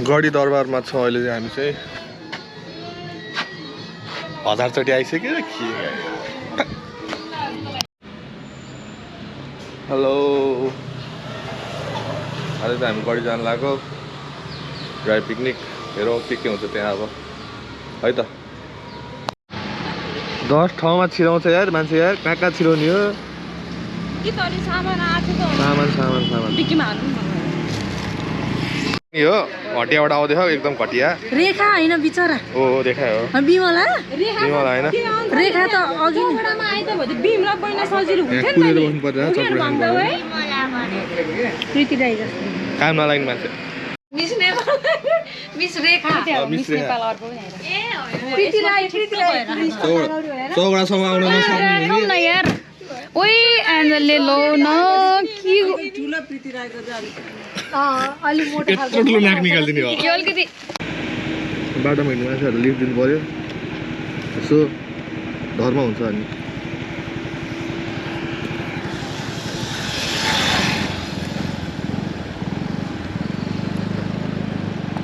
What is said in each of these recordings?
गढी दरबारमा छ अहिले चाहिँ हामी चाहिँ 1000 चोटि आइसक्यो के हेलो अहिले चाहिँ हामी गढी जान लाग्यो ड्राई पिकनिक हेरौँ के हुन्छ त्यहाँ अब है त 10 ठाउँमा छिराउँछ यार मान्छे यार कहाँ छिराउने हो सामान यो घटियाबाट आउँदै हो एकदम घटिया रेखा हैन बिचरा ओ रेखा हो बिमला बिमला हैन रेखा त अघि मा आइ त भदे बिमला बइन सजिलो हुन्थ्यो नि कुरेर बस्नु पर्छ चक्र खानु पर्यो प्रीति राई जस्तो काम नलाग्ने मान्छे मिस रेखा मिस नेपाल अर्को पनि प्रीति राई चौरासम्म आउन नसक्ने न यार ओइ एन्जलले लो न के ठुलो प्रीति राईको जाली अलि मोटो खालको ठुलो नाक निकाल्दिने हो के अलिकति बाटोमा हिँड्ने मान्छेहरु लिफ्ट दिनु पर्यो यसो धर्म हुन्छ अनि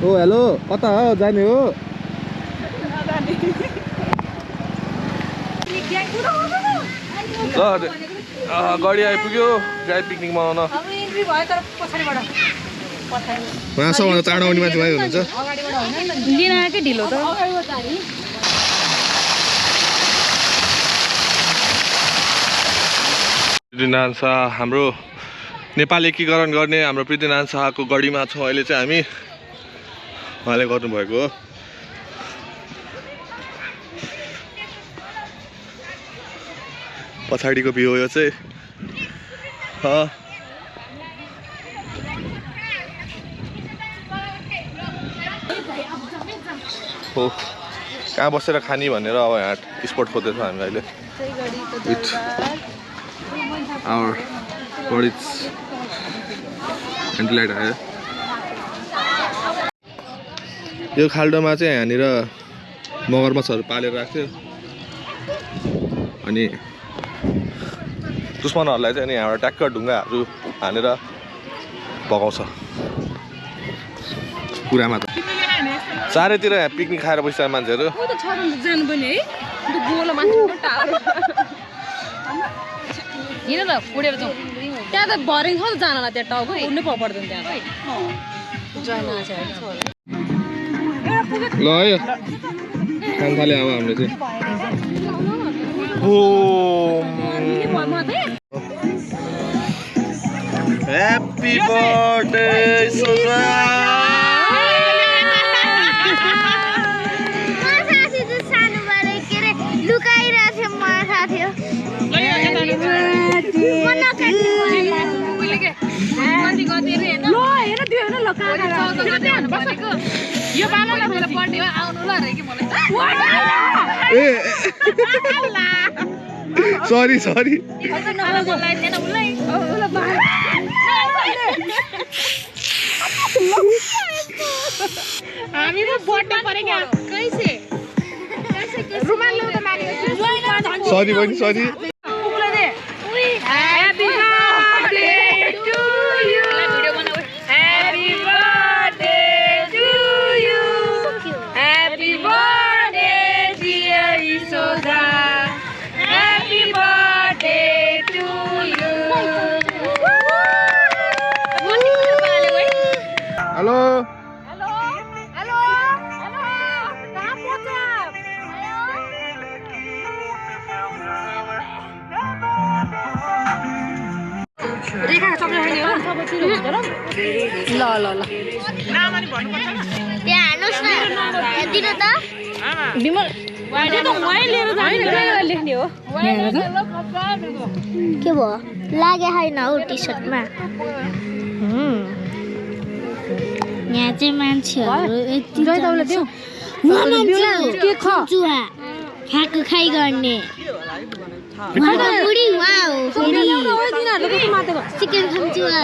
ओ हेलो कता हो जाने हो ल गाडी आइपुग्यो ड्राई पिकनिक मनाउन उहाँ सबभन्दा चाँडो आउने मान्छे भाइ हुनुहुन्छ लिन आएकै ढिलो त पृथ्वीनारायण शाह हाम्रो नेपाल एकीकरण गर्ने हाम्रो पृथ्वीनारायण शाहको गढीमा छ अहिले चाहिँ हामी उहाँले गर्नुभएको हो पछाडिको भ्यू हो यो चाहिँ हो कहाँ बसेर खाने भनेर अब यहाँ स्पट खोज्दैछ हामी अहिले विथ आवर गढिज एन्टिलाइट आयो यो खाल्डोमा चाहिँ यहाँनिर मगरमच्छहरू पालेर राख्थ्यो अनि दुश्मनहरूलाई चाहिँ अनि यहाँबाट ट्याक्क ढुङ्गाहरू हानेर भगाउँछ कुरामा त चारैतिर यहाँ पिकनिक खाएर बसिरहेको मान्छेहरू हिँड न उडेर जाउँ त्यहाँ त भरे छ त जानला त्यहाँ टाउको उड्नै पर्दैन त्यहाँ ल है खान थाल्यो अब हामीले चाहिँ ह्याप्पी बर्थडे सोना यो बालकलाई मेरो बर्थडे हो आउनु ल रे कि मलाई सरी हामी त बर्थडे परेको कैसे रुमाल ल्याउ त मागे सरी बहिनी सरी हेलो रेखा सबै हैन हो सबै छिरो हुन्छ ल त्यहाँ हाल्नुस् न दिनु त बिमल त्यो त वही लिएर जाने लेख्ने हो के भयो लागे हैन हौ टी-शर्टमा यहाँ चाहिँ मान्छेहरु यति के खजुहा खाएको खाइ गर्ने बुढी वाउ चिकन खन्चुवा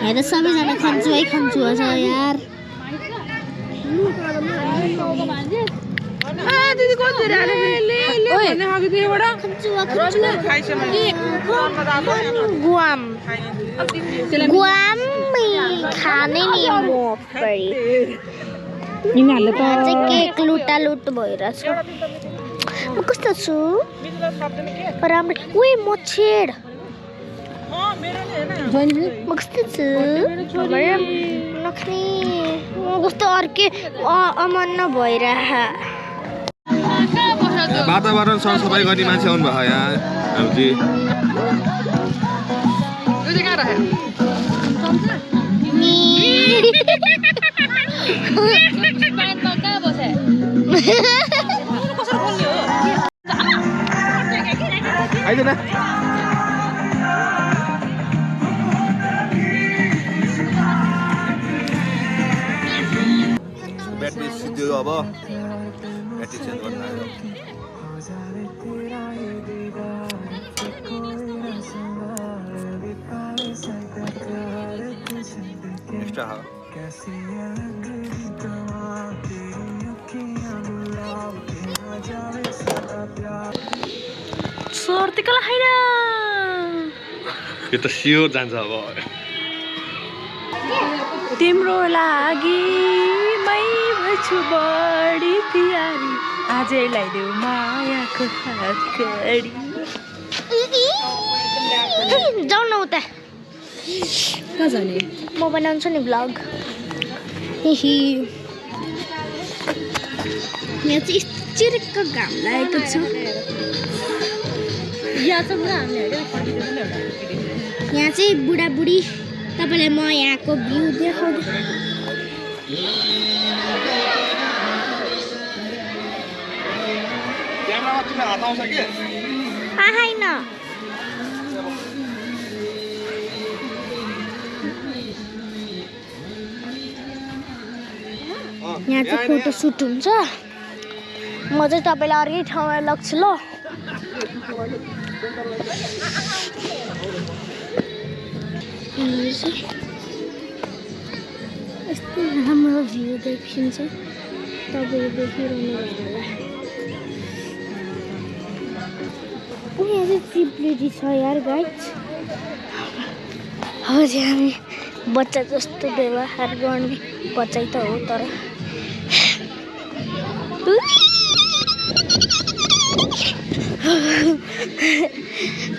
यहाँ त सबैजना खन्चुवै खन्चुवा छ यार दिदी कति रे ले खन्चुवा गुआम गुआम खाने नि म परि यिनीहरूले त चाहिँ केक लुटा लुट भइरहेछ म कस्तो छु राम्रो उही मच्छेड म कस्तो छु नख्ने म कस्तो अर्कै अमन भइरह वातावरण सरसफाइ गर्ने मान्छे आउनु भयो यहाँ हामी आइदेन ब्याट्री सिद्धियो अब ब्याट्री चेन्ज गर्न आयो एक्स्ट्रा हो सर्तिकला हैन यो त सियो जान्छ अब तिम्रो लागि मै भछु बढी प्यारी आजै ल्याइदेऊ मायाको हातकडी जाऊ न उता कहाँ जाने म बनाउँछु नि भ्लग हिहि यहाँ चाहिँ चिरिक्क घाम लागेको छ यहाँ चाहिँ पुरा हामीले यहाँ चाहिँ बुढाबुढी तपाईँलाई म यहाँको भ्यू देखाउँदै क्यामेरामा तिमीलाई हात आउँछ के आहाइन यहाँ चाहिँ फोटो सुट हुन्छ म चाहिँ तपाईँलाई अर्कै ठाउँमा लग्छु ल यस्तो राम्रो भ्यू देखिन्छ तपाईँले देखिरहनु होला यहाँ चाहिँ चिप्लेटी छ यार गाइज अब चाहिँ हामी बच्चा जस्तो व्यवहार गर्ने बच्चै त हो तर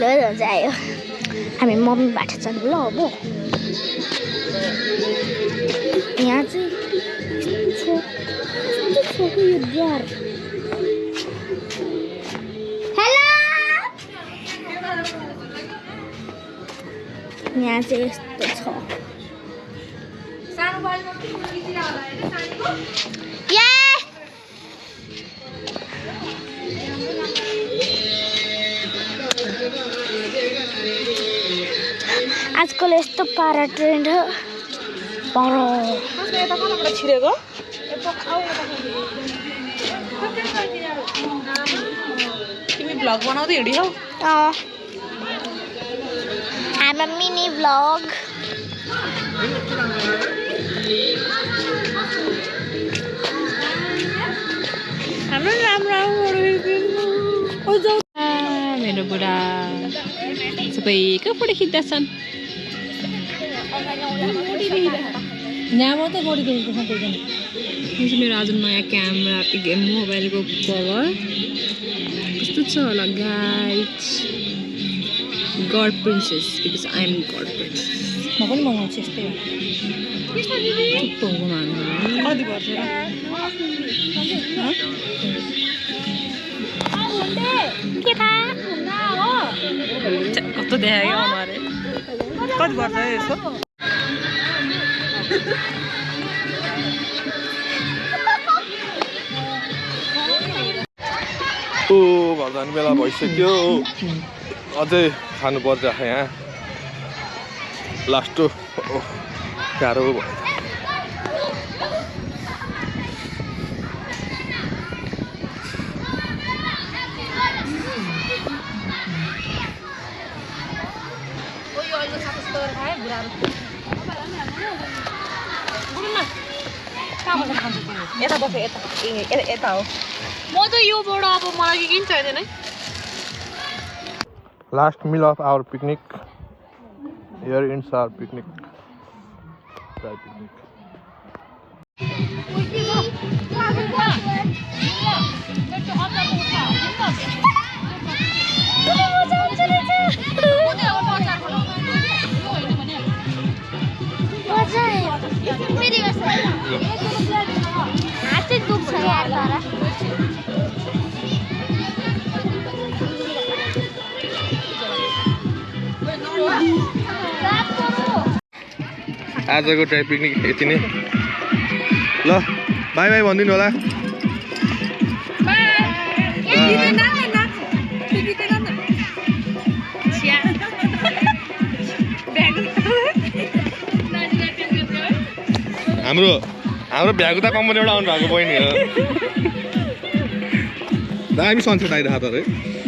ल आयो हामी मम्मीबाट छन् ल अब यहाँ चाहिँ यो द्वार हेलो यहाँ चाहिँ यस्तो छ आजकल यस्तो पारा ट्रेन्ड हो छिरेको तिमी भ्लग बनाउँदै हिँडिहौ हाम्रो मिनी भ्लग हाम्रो राम्रो मेरो बुढा सबै कहाँबाट खिच्दैछन् यहाँ मात्रै बढी देखेको छ त्यही मेरो आज नयाँ क्यामेरा मोबाइलको कभर कस्तो छ होला guys good princess because I am good princess म पनि मगाउँछु यस्तै कति पर्छ कस्तो देखायो अनुहारै कति पर्छ यसो घर जाने बेला भइसक्यो अझै खानु पर्छ यहाँ लास्ट गाह्रो भयो यता बस यता हो म त योबाट अब मलाई के किन्छ छैन है Last meal of our picnic. Here ends our picnic. Dry picnic. आजको ड्राई पिकनिक यति नै ल बाई बाई भनिदिनु होला हाम्रो भ्यागुता कम्पनीबाट आउनु भएको बहिनी हो दामी सनसेट आइरहेको त है